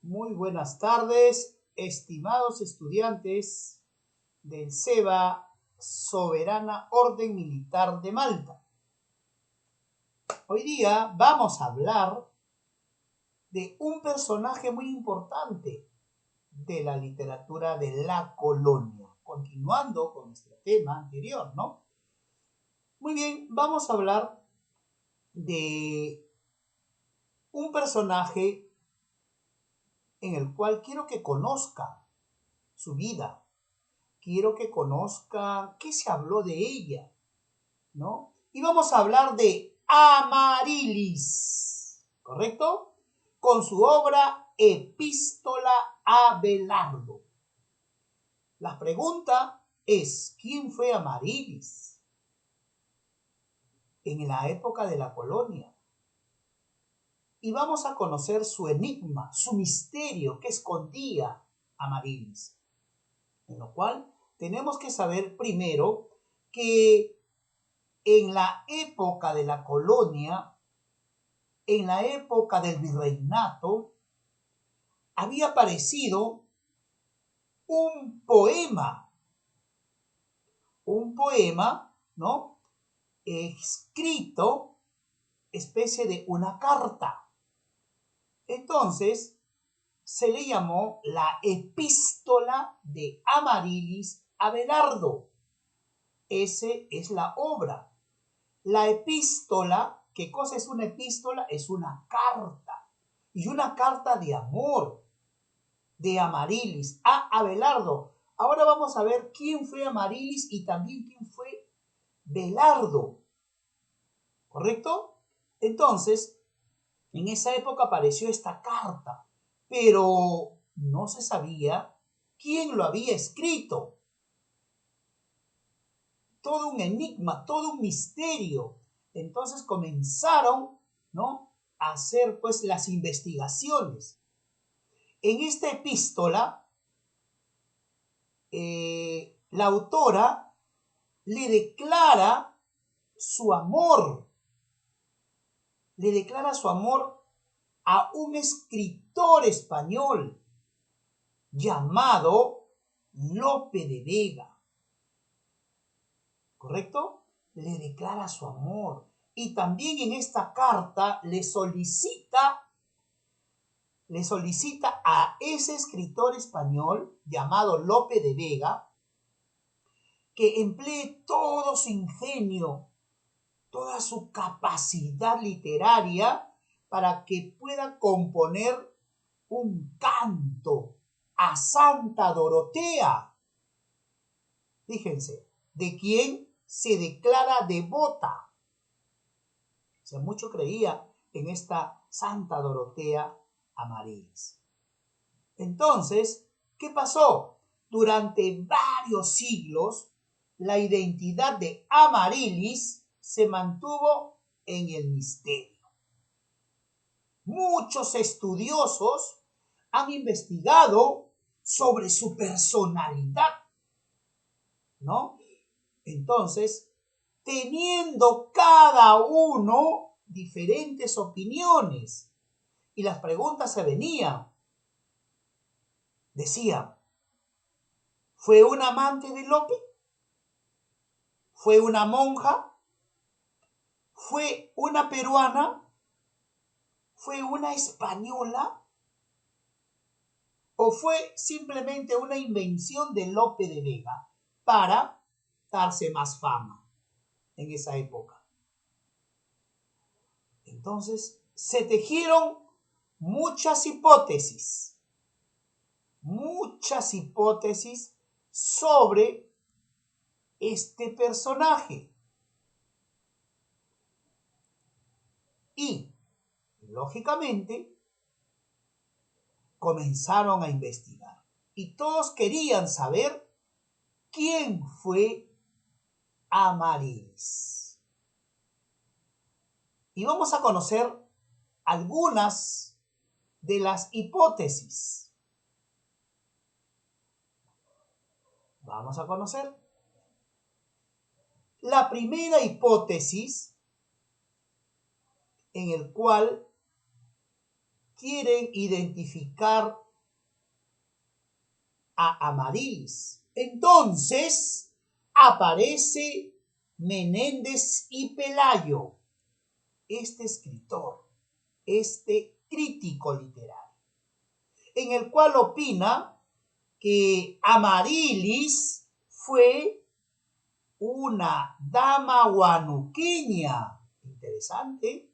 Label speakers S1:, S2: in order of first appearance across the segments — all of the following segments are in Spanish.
S1: Muy buenas tardes, estimados estudiantes del SEBA Soberana Orden Militar de Malta. Hoy día vamos a hablar de un personaje muy importante de la literatura de la colonia, continuando con nuestro tema anterior, ¿no? Muy bien, vamos a hablar de un personaje en el cual quiero que conozca su vida. Quiero que conozcan qué se habló de ella, ¿no? Y vamos a hablar de Amarilis, ¿correcto? Con su obra Epístola a Abelardo. La pregunta es, ¿quién fue Amarilis en la época de la colonia? Y vamos a conocer su enigma, su misterio que escondía Amarilis. En lo cual tenemos que saber primero que en la época de la colonia, en la época del virreinato, había aparecido un poema, ¿no? Escrito, especie de una carta. Entonces, se le llamó la Epístola de Amarilis a Abelardo. Esa es la obra. La epístola, ¿qué cosa es una epístola? Es una carta. Y una carta de amor de Amarilis a Abelardo. Ahora vamos a ver quién fue Amarilis y también quién fue Belardo. ¿Correcto? Entonces, en esa época apareció esta carta, pero no se sabía quién lo había escrito. Todo un enigma, todo un misterio. Entonces comenzaron, ¿no?, a hacer pues las investigaciones. En esta epístola, la autora le declara su amor, a un escritor español llamado Lope de Vega. ¿Correcto? Le declara su amor. Y también en esta carta le solicita a ese escritor español llamado Lope de Vega que emplee todo su ingenio, toda su capacidad literaria para que pueda componer un canto a Santa Dorotea. Fíjense, de quien se declara devota. O sea, mucho creía en esta Santa Dorotea Amarilis. Entonces, ¿qué pasó? Durante varios siglos, la identidad de Amarilis se mantuvo en el misterio. Muchos estudiosos han investigado sobre su personalidad, ¿no? Entonces, teniendo cada uno diferentes opiniones, y las preguntas se venían. Decía, ¿fue un amante de Lope? ¿Fue una monja? ¿Fue una peruana? ¿Fue una española? ¿O fue simplemente una invención de Lope de Vega para darse más fama en esa época? Entonces, se tejieron muchas hipótesis sobre este personaje. Y, lógicamente, comenzaron a investigar. Y todos querían saber quién fue Amarilis. Y vamos a conocer algunas de las hipótesis. Vamos a conocer. La primera hipótesis en el cual quieren identificar a Amarilis. Entonces aparece Menéndez y Pelayo, este escritor, este crítico literario, en el cual opina que Amarilis fue una dama huanuqueña. Interesante.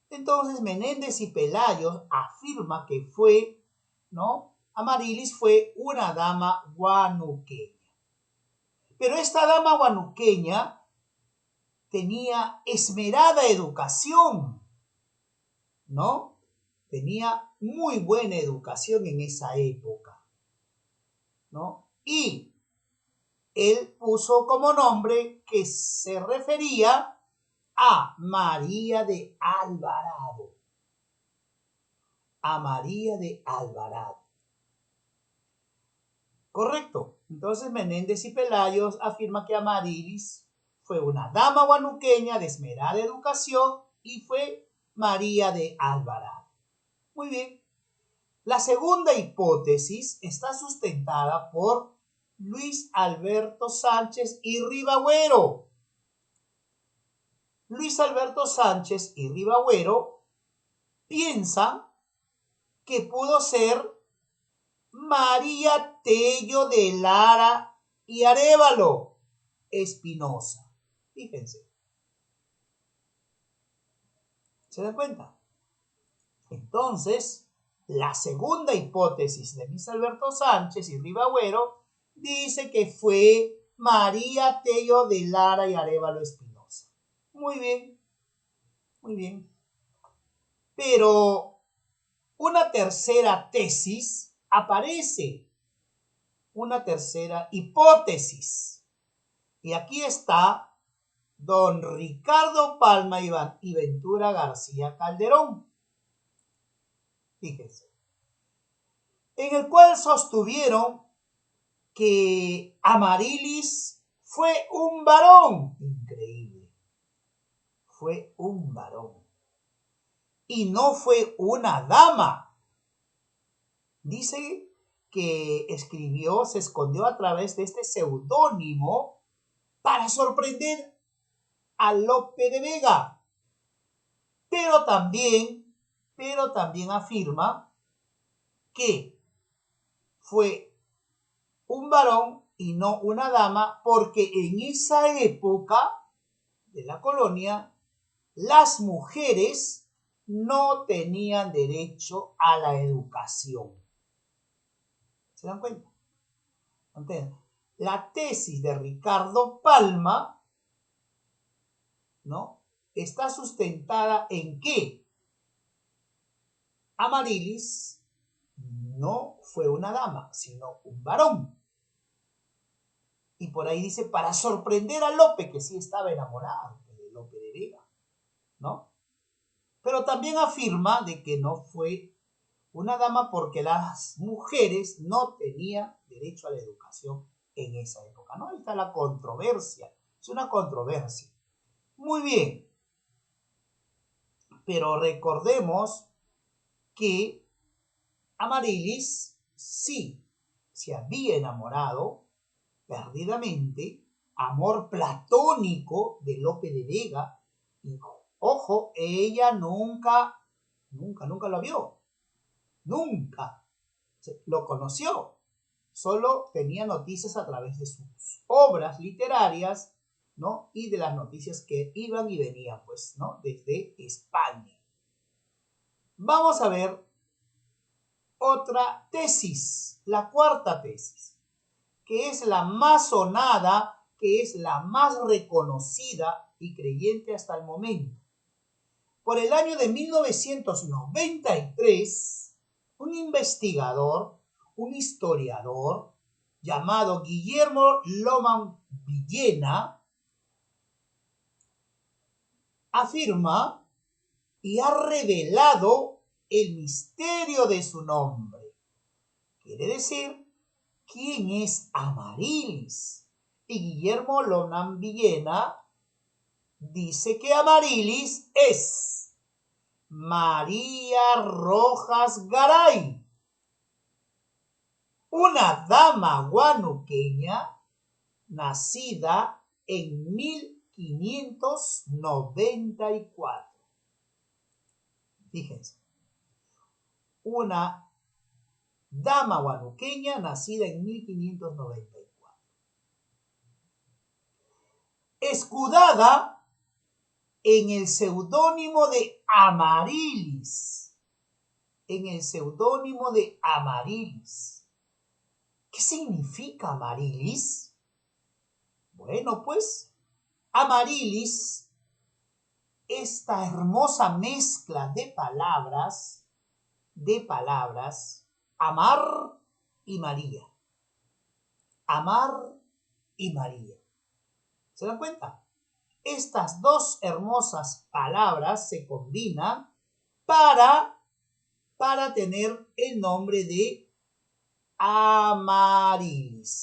S1: Entonces Menéndez y Pelayo afirma que fue, ¿no? Amarilis fue una dama huanuqueña. Pero esta dama huanuqueña tenía esmerada educación, ¿no? Tenía muy buena educación en esa época, ¿no? Y él puso como nombre que se refería a María de Alvarado. A María de Alvarado. Correcto. Entonces Menéndez y Pelayos afirma que Amarilis fue una dama huanuqueña de esmerada educación y fue María de Alvarado. Muy bien. La segunda hipótesis está sustentada por Luis Alberto Sánchez y Ribagüero. Luis Alberto Sánchez y Ribagüero piensan que pudo ser María Tello de Lara y Arévalo Espinosa. Fíjense. ¿Se dan cuenta? Entonces, la segunda hipótesis de Luis Alberto Sánchez y Ribagüero dice que fue María Tello de Lara y Arévalo Espinosa. Muy bien, muy bien. Pero una tercera tesis aparece, una tercera hipótesis. Y aquí está don Ricardo Palma y Ventura García Calderón. Fíjense. En el cual sostuvieron que Amarilis fue un varón. Increíble. Fue un varón. Y no fue una dama. Dice que escribió, se escondió a través de este seudónimo para sorprender a Lope de Vega. Pero también afirma que fue un varón y no una dama, porque en esa época de la colonia las mujeres no tenían derecho a la educación. ¿Se dan cuenta? ¿Entienden? La tesis de Ricardo Palma, ¿no?, está sustentada en que Amarilis no fue una dama, sino un varón. Y por ahí dice, para sorprender a Lope, que sí estaba enamorado de Lope de Vega, ¿no? Pero también afirma de que no fue una dama porque las mujeres no tenían derecho a la educación en esa época, ¿no? Ahí está la controversia, es una controversia. Muy bien, pero recordemos que Amarilis sí se había enamorado perdidamente, amor platónico de Lope de Vega, y ojo, ella nunca lo vio, nunca lo conoció, solo tenía noticias a través de sus obras literarias, ¿no?, y de las noticias que iban y venían, pues, ¿no?, desde España. Vamos a ver otra tesis, la cuarta tesis, que es la más sonada, que es la más reconocida y creyente hasta el momento. Por el año de 1993, un investigador, un historiador llamado Guillermo Loman Villena afirma y ha revelado el misterio de su nombre. Quiere decir, ¿quién es Amarilis? Y Guillermo Loman Villena dice que Amarilis es María Rojas Garay, una dama huanuqueña nacida en 1594. Fíjense, una dama huanuqueña nacida en 1594. Escudada en el seudónimo de Amarilis. En el seudónimo de Amarilis. ¿Qué significa Amarilis? Bueno, pues Amarilis, esta hermosa mezcla de palabras, amar y María. Amar y María. ¿Se dan cuenta? Estas dos hermosas palabras se combinan para tener el nombre de Amarilis.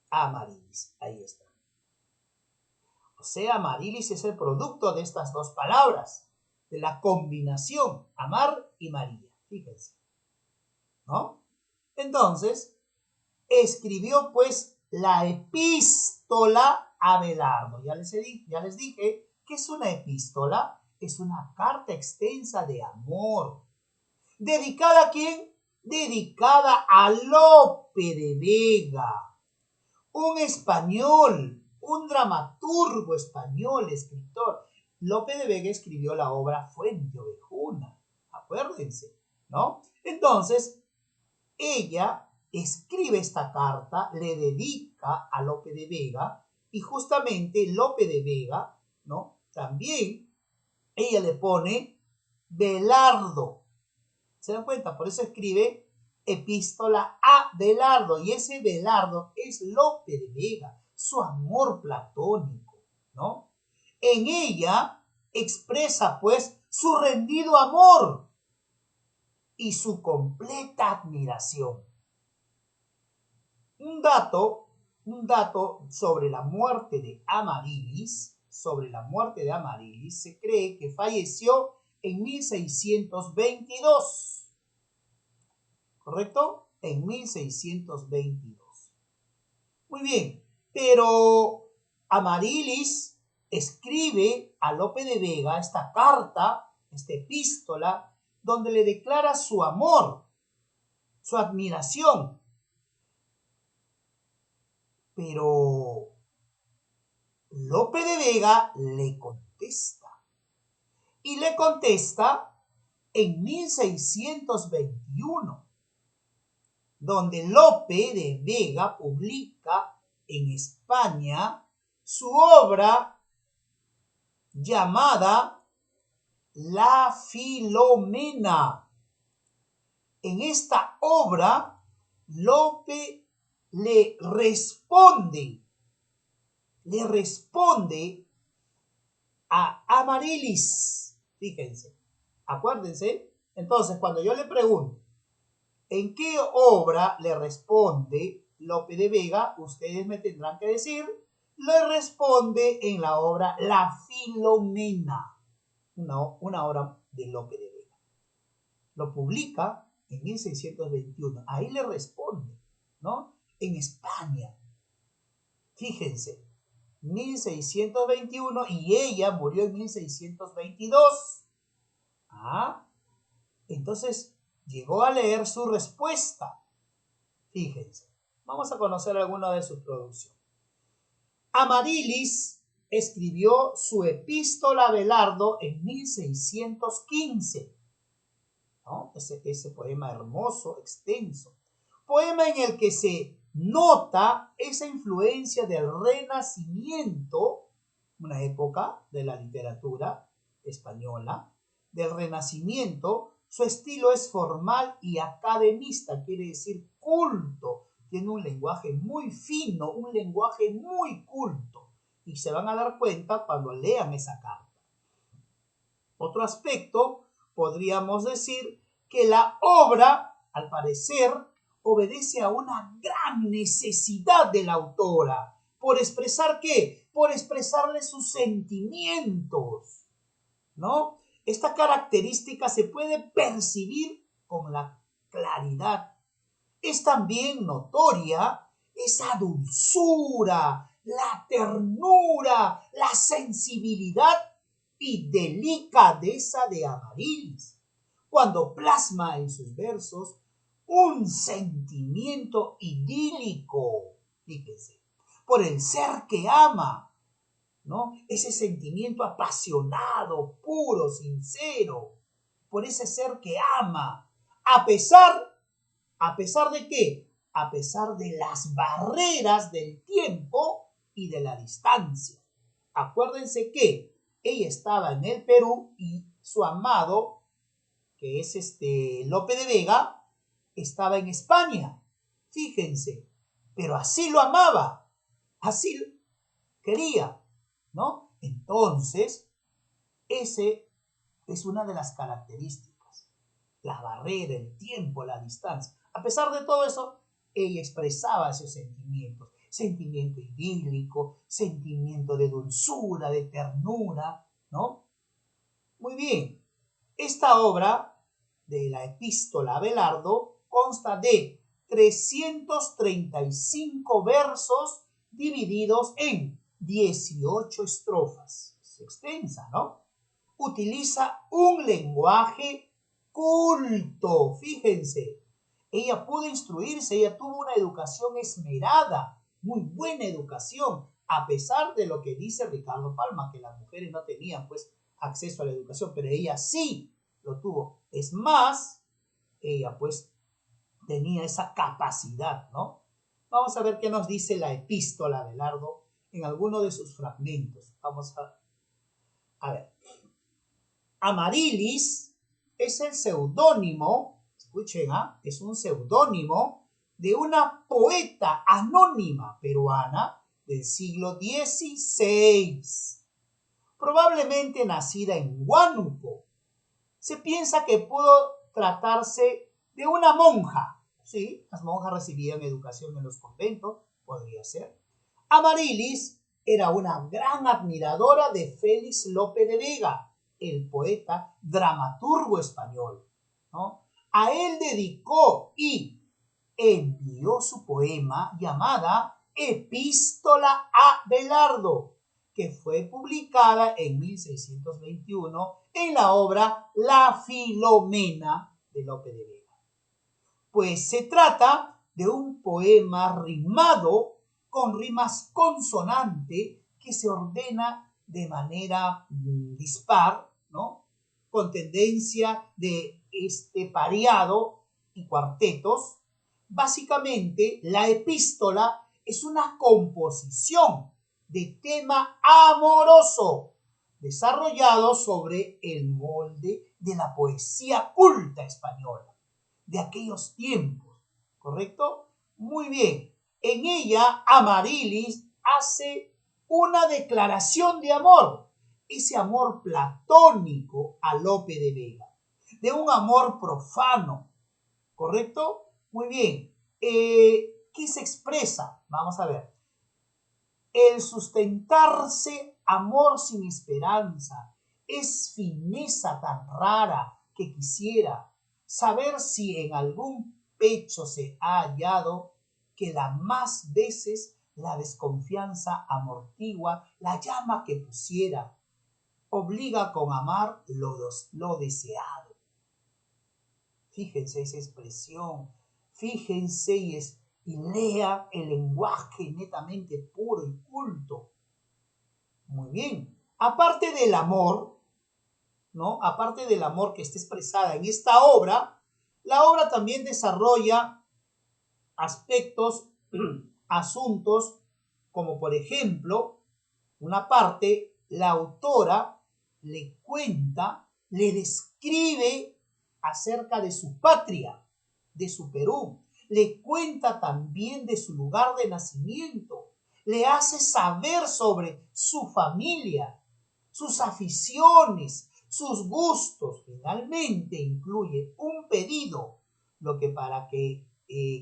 S1: Amarilis, ahí está. O sea, Amarilis es el producto de estas dos palabras, de la combinación, amar y María. Fíjense, ¿no? Entonces, escribió pues la epístola a Abelardo. Ya les dije que es una epístola, es una carta extensa de amor. ¿Dedicada a quién? Dedicada a Lope de Vega, un español, un dramaturgo español, escritor. Lope de Vega escribió la obra Fuente Ovejuna, acuérdense, ¿no? Entonces, ella escribe esta carta, le dedica a Lope de Vega, y justamente Lope de Vega, ¿no? También ella le pone Belardo. ¿Se dan cuenta? Por eso escribe epístola a Belardo, y ese Belardo es Lope de Vega, su amor platónico, ¿no? En ella expresa pues su rendido amor y su completa admiración. Un dato sobre la muerte de Amarilis, se cree que falleció en 1622. ¿Correcto? En 1622. Muy bien, pero Amarilis escribe a Lope de Vega esta carta, esta epístola, donde le declara su amor, su admiración. Pero Lope de Vega le contesta. Y le contesta en 1621, donde Lope de Vega publica en España su obra llamada La Filomena. En esta obra, Lope le responde a Amarilis. Fíjense, acuérdense. Entonces, cuando yo le pregunto, ¿en qué obra le responde Lope de Vega? Ustedes me tendrán que decir, le responde en la obra La Filomena, una obra de Lope de Vega. Lo publica en 1621. Ahí le responde, ¿no? En España. Fíjense, 1621 y ella murió en 1622. Entonces llegó a leer su respuesta. Fíjense, vamos a conocer alguna de sus producciones. Amarilis escribió su epístola a Belardo en 1615. ¿No? Ese poema hermoso, extenso. Poema en el que se nota esa influencia del Renacimiento, una época de la literatura española, del Renacimiento. Su estilo es formal y academista, quiere decir culto. Tiene un lenguaje muy fino, un lenguaje muy culto. Y se van a dar cuenta cuando lean esa carta. Otro aspecto, podríamos decir que la obra, al parecer, obedece a una gran necesidad de la autora. ¿Por expresar qué? Por expresarle sus sentimientos, ¿no? Esta característica se puede percibir con la claridad. Es también notoria esa dulzura, la ternura, la sensibilidad y delicadeza de Amaryllis, cuando plasma en sus versos un sentimiento idílico, fíjense, por el ser que ama, ¿no? Ese sentimiento apasionado, puro, sincero, por ese ser que ama, ¿a pesar de qué? A pesar de las barreras del tiempo y de la distancia. Acuérdense que ella estaba en el Perú y su amado, que es Lope de Vega, estaba en España. Fíjense, pero así lo amaba, así quería, ¿no? Entonces, ese es una de las características. La barrera, el tiempo, la distancia. A pesar de todo eso, ella expresaba esos sentimientos. Sentimiento idílico, sentimiento de dulzura, de ternura, ¿no? Muy bien. Esta obra de la Epístola a Abelardo consta de 335 versos divididos en 18 estrofas. Es extensa, ¿no? Utiliza un lenguaje culto, fíjense. Ella pudo instruirse, ella tuvo una educación esmerada, muy buena educación, a pesar de lo que dice Ricardo Palma, que las mujeres no tenían pues acceso a la educación, pero ella sí lo tuvo. Es más, ella pues tenía esa capacidad, ¿no? Vamos a ver qué nos dice la Epístola a Abelardo en alguno de sus fragmentos. Vamos a ver. Amaryllis es el seudónimo, escuchen, es un seudónimo de una poeta anónima peruana del siglo XVI, probablemente nacida en Huánuco. Se piensa que pudo tratarse de una monja. Sí, las monjas recibían educación en los conventos, podría ser. Amaryllis era una gran admiradora de Félix Lope de Vega, el poeta dramaturgo español, ¿no? A él dedicó y envió su poema llamada Epístola a Abelardo, que fue publicada en 1621 en la obra La Filomena de Lope de Vega. Pues se trata de un poema rimado con rimas consonante que se ordena de manera dispar, ¿no? Con tendencia de pareado y cuartetos. Básicamente, la epístola es una composición de tema amoroso desarrollado sobre el molde de la poesía culta española de aquellos tiempos, ¿correcto? Muy bien. En ella, Amaryllis hace una declaración de amor, ese amor platónico a Lope de Vega, de un amor profano, ¿correcto? Muy bien. ¿Qué se expresa? Vamos a ver. El sustentarse amor sin esperanza es fineza tan rara que quisiera saber si en algún pecho se ha hallado que la más veces la desconfianza amortigua la llama que pusiera, obliga con amar lo deseado. Fíjense esa expresión, fíjense y lea el lenguaje netamente puro y culto. Muy bien. Aparte del amor, ¿no? Aparte del amor que está expresada en esta obra, la obra también desarrolla aspectos, asuntos, como por ejemplo, una parte, la autora le cuenta, le describe acerca de su patria, de su Perú, le cuenta también de su lugar de nacimiento, le hace saber sobre su familia, sus aficiones, sus gustos. Finalmente incluye un pedido, lo que para que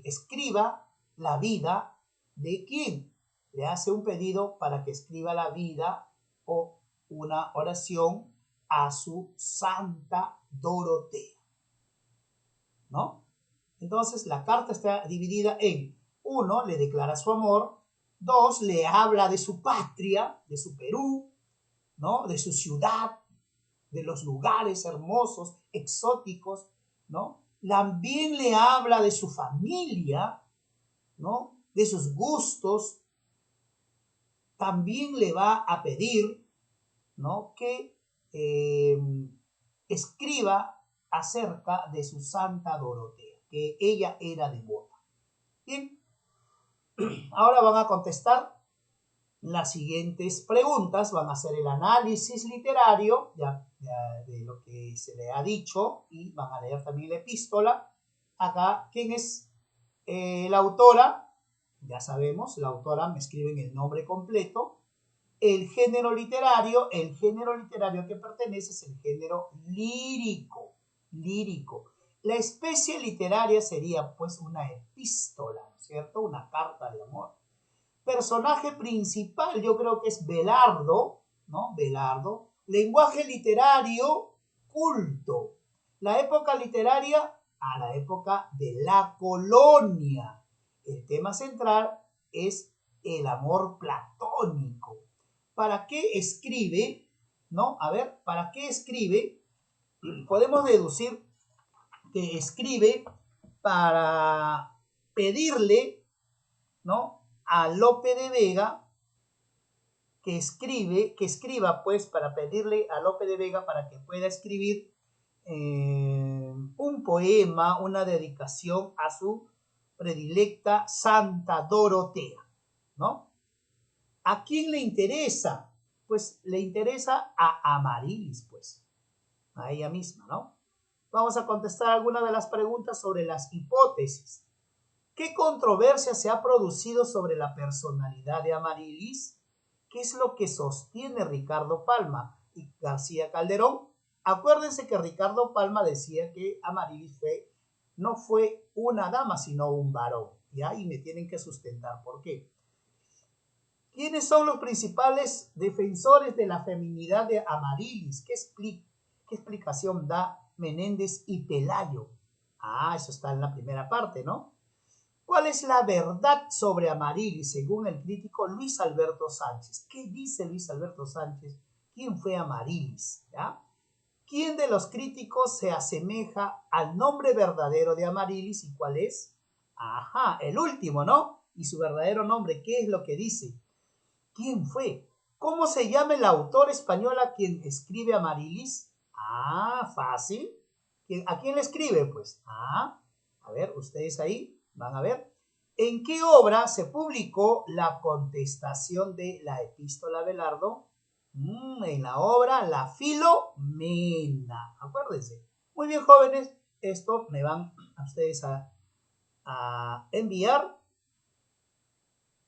S1: escriba la vida de quién. Le hace un pedido para que escriba la vida o una oración a su Santa Dorotea, ¿no? Entonces la carta está dividida en, 1, le declara su amor, 2, le habla de su patria, de su Perú, ¿no? De su ciudad, de los lugares hermosos, exóticos, ¿no? También le habla de su familia, ¿no? De sus gustos. También le va a pedir, ¿no? Que escriba acerca de su Santa Dorotea, que ella era devota. Bien, ahora van a contestar las siguientes preguntas, van a hacer el análisis literario de lo que se le ha dicho y van a leer también la epístola. Acá, ¿quién es la autora? Ya sabemos, la autora me escriben el nombre completo. El género literario que pertenece es el género lírico. La especie literaria sería pues una epístola, ¿no es cierto? Una carta de amor. Personaje principal yo creo que es Belardo, ¿no? Belardo. Lenguaje literario, culto. La época literaria, a la época de la colonia. El tema central es el amor platónico. ¿Para qué escribe? ¿No? A ver, ¿para qué escribe? Podemos deducir que escribe para pedirle, ¿no? A Lope de Vega que escriba pues para pedirle a Lope de Vega para que pueda escribir un poema, una dedicación a su predilecta Santa Dorotea, ¿no? ¿A quién le interesa? Pues le interesa a Amarilis, pues, a ella misma, ¿no? Vamos a contestar algunas de las preguntas sobre las hipótesis. ¿Qué controversia se ha producido sobre la personalidad de Amarilis? ¿Qué es lo que sostiene Ricardo Palma y García Calderón? Acuérdense que Ricardo Palma decía que Amarilis no fue una dama, sino un varón. ¿Ya? Y me tienen que sustentar. ¿Por qué? ¿Quiénes son los principales defensores de la feminidad de Amarilis? ¿Qué explicación da Menéndez y Pelayo? Eso está en la primera parte, ¿no? ¿Cuál es la verdad sobre Amarilis según el crítico Luis Alberto Sánchez? ¿Qué dice Luis Alberto Sánchez? ¿Quién fue Amarilis? ¿Ya? ¿Quién de los críticos se asemeja al nombre verdadero de Amarilis y cuál es? El último, ¿no? Y su verdadero nombre, ¿qué es lo que dice? ¿Quién fue? ¿Cómo se llama el autor español a quien escribe Amarilis? Fácil. ¿A quién le escribe? Pues, a ver, ustedes ahí van a ver. ¿En qué obra se publicó la contestación de la epístola a Belardo? En la obra La Filomena. Acuérdense. Muy bien, jóvenes. Esto me van a ustedes a enviar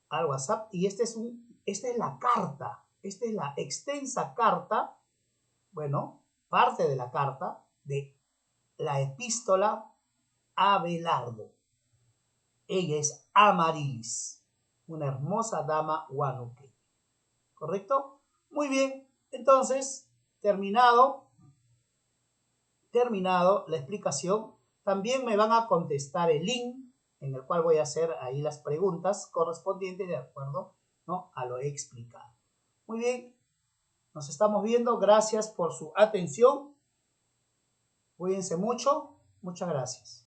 S1: al WhatsApp. Y esta es la carta. Esta es la extensa carta. Bueno, parte de la carta de la epístola a Belardo. Ella es Amarilis, una hermosa dama huánuque. ¿Correcto? Muy bien, entonces, terminado la explicación, también me van a contestar el link en el cual voy a hacer ahí las preguntas correspondientes de acuerdo, ¿no?, a lo explicado. Muy bien, nos estamos viendo. Gracias por su atención. Cuídense mucho. Muchas gracias.